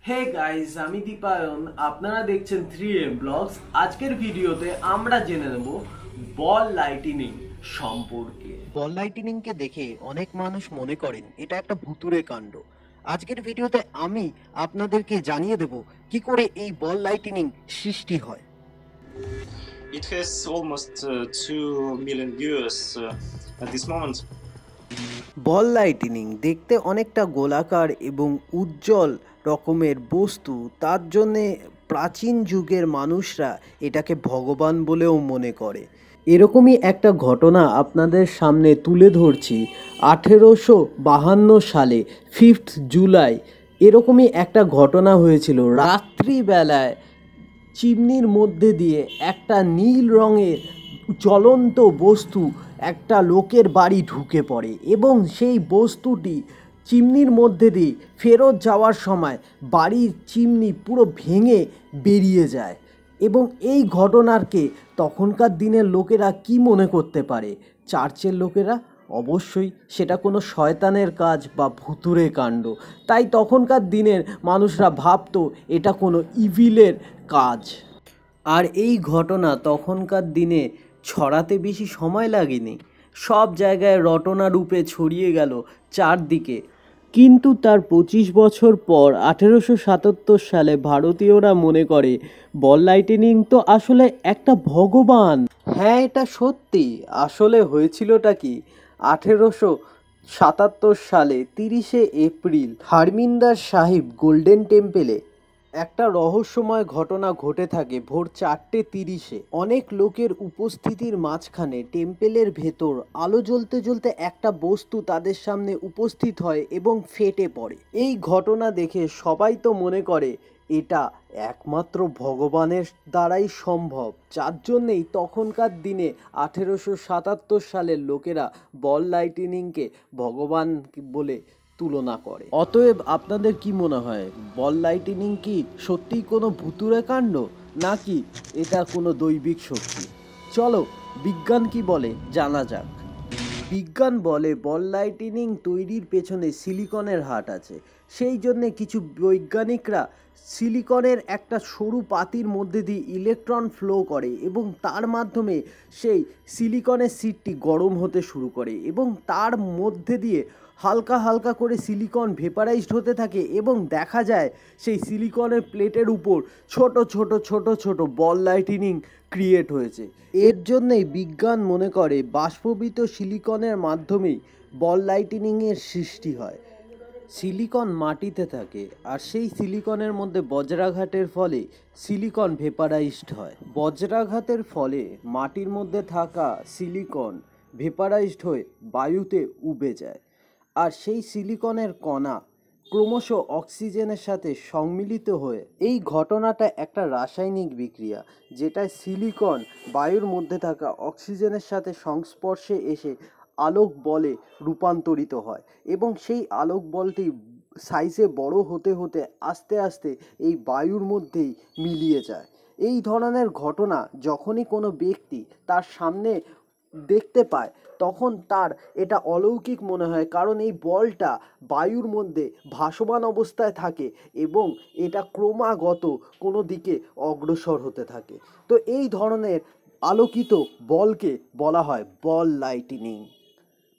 Hey guys, আমি দীপায়ন। আপনারা দেখছেন 3M ব্লগস। আজকের ভিডিওতে আমরা জেনে নেব বল লাইটিনিং সম্পর্কে। বল লাইটিনিং কে দেখে অনেক মানুষ মনে করেন এটা একটা ভুতুড়ে কাণ্ড। আজকের ভিডিওতে আমি আপনাদেরকে জানিয়ে দেব কি করে এই বল লাইটিনিং সৃষ্টি হয়। It has almost 2 million viewers at this moment. Ball lightning দেখতে অনেকটা গোলাকার এবং উজ্জ্বল রকমের বস্তু, তার জন্যে প্রাচীন যুগের মানুষরা এটাকে ভগবান বলেও মনে করে। এরকমই একটা ঘটনা আপনাদের সামনে তুলে ধরছি। 1852 সালে 5 জুলাই এরকমই একটা ঘটনা হয়েছিল। রাত্রিবেলায় চিমনির মধ্যে দিয়ে একটা নীল রঙের জ্বলন্ত বস্তু একটা লোকের বাড়ি ঢুকে পড়ে এবং সেই বস্তুটি চিমনির মধ্যে দিয়ে ফেরত যাওয়ার সময় বাড়ির চিমনি পুরো ভেঙে বেরিয়ে যায়। এবং এই ঘটনাকে তখনকার দিনের লোকেরা কি মনে করতে পারে? চার্চের লোকেরা অবশ্যই সেটা কোনো শয়তানের কাজ বা ভুতুড়ে কাণ্ড। তাই তখনকার দিনের মানুষরা ভাবতো এটা কোনো ইভিলের কাজ। আর এই ঘটনা তখনকার দিনে ছড়াতে বেশি সময় লাগেনি, সব জায়গায় রটনা রূপে ছড়িয়ে গেল চারদিকে। কিন্তু তার 25 বছর পর 1877 সালে ভারতীয়রা মনে করে বল লাইটিনিং তো আসলে একটা ভগবান। হ্যাঁ, এটা সত্যি। আসলে হয়েছিলটা কি, 1877 সালে 30শে এপ্রিল হারমিন্দার সাহিব গোল্ডেন টেম্পেলে একটা রহস্যময় ঘটনা ঘটে থাকে ভোর 4:30-এ। অনেক লোকের উপস্থিতির মাঝখানে টেম্পেলের ভেতর আলো জ্বলতে জ্বলতে একটা বস্তু তাদের সামনে উপস্থিত হয় এবং ফেটে পড়ে। এই ঘটনা দেখে সবাই তো মনে করে এটা একমাত্র ভগবানের দ্বারাই সম্ভব, যার জন্যেই তখনকার দিনে 1877 সালের লোকেরা বল লাইটিনিংকে ভগবান বলে তুলনা করে। অতএব আপনাদের কি মনে হয়, বল লাইটিনিং কি সত্যিই কোনো ভুতুড়ে কাণ্ড, নাকি এটা কোনো দৈবিক শক্তি? চলো বিজ্ঞান কি বলে জানা যাক। বিজ্ঞান বলে বল লাইটিনিং তৈরির পেছনে সিলিকনের হাত আছে। সেই জন্যে কিছু বৈজ্ঞানিকরা সিলিকনের একটা সরু পাতির মধ্যে দিয়ে ইলেকট্রন ফ্লো করে এবং তার মাধ্যমে সেই সিলিকনের শিটটি গরম হতে শুরু করে এবং তার মধ্যে দিয়ে হালকা হালকা করে সিলিকন ভেপারাইজড হতে থাকে এবং দেখা যায় সেই সিলিকনের প্লেটের উপর ছোট ছোট ছোট ছোট বল লাইটিনিং ক্রিয়েট হয়েছে। এর জন্যেই বিজ্ঞান মনে করে বাষ্পীভূত সিলিকনের মাধ্যমেই বল লাইটিনিংয়ের সৃষ্টি হয়। সিলিকন মাটিতে থাকে আর সেই সিলিকনের মধ্যে বজ্রাঘাতের ফলে সিলিকন ভেপারাইজড হয়। বজ্রাঘাতের ফলে মাটির মধ্যে থাকা সিলিকন ভেপারাইজড হয়ে বায়ুতে উবে যায় আর সেই সিলিকনের কণা ক্রমশ অক্সিজেনের সাথে সম্মিলিত হয়ে, এই ঘটনাটা একটা রাসায়নিক বিক্রিয়া যেটায় সিলিকন বায়ুর মধ্যে থাকা অক্সিজেনের সাথে সংস্পর্শে এসে আলোক বলে রূপান্তরিত হয় এবং সেই আলোক বলটি সাইজে বড় হতে হতে আস্তে আস্তে এই বায়ুর মধ্যেই মিলিয়ে যায়। এই ধরনের ঘটনা যখনই কোনো ব্যক্তি তার সামনে দেখতে পায় তখন তার এটা অলৌকিক মনে হয়, কারণ এই বলটা বায়ুর মধ্যে ভাসমান অবস্থায় থাকে এবং এটা ক্রমাগত কোনো দিকে অগ্রসর হতে থাকে। তো এই ধরনের আলোকিত বলকে বলা হয় বল লাইটিনিং।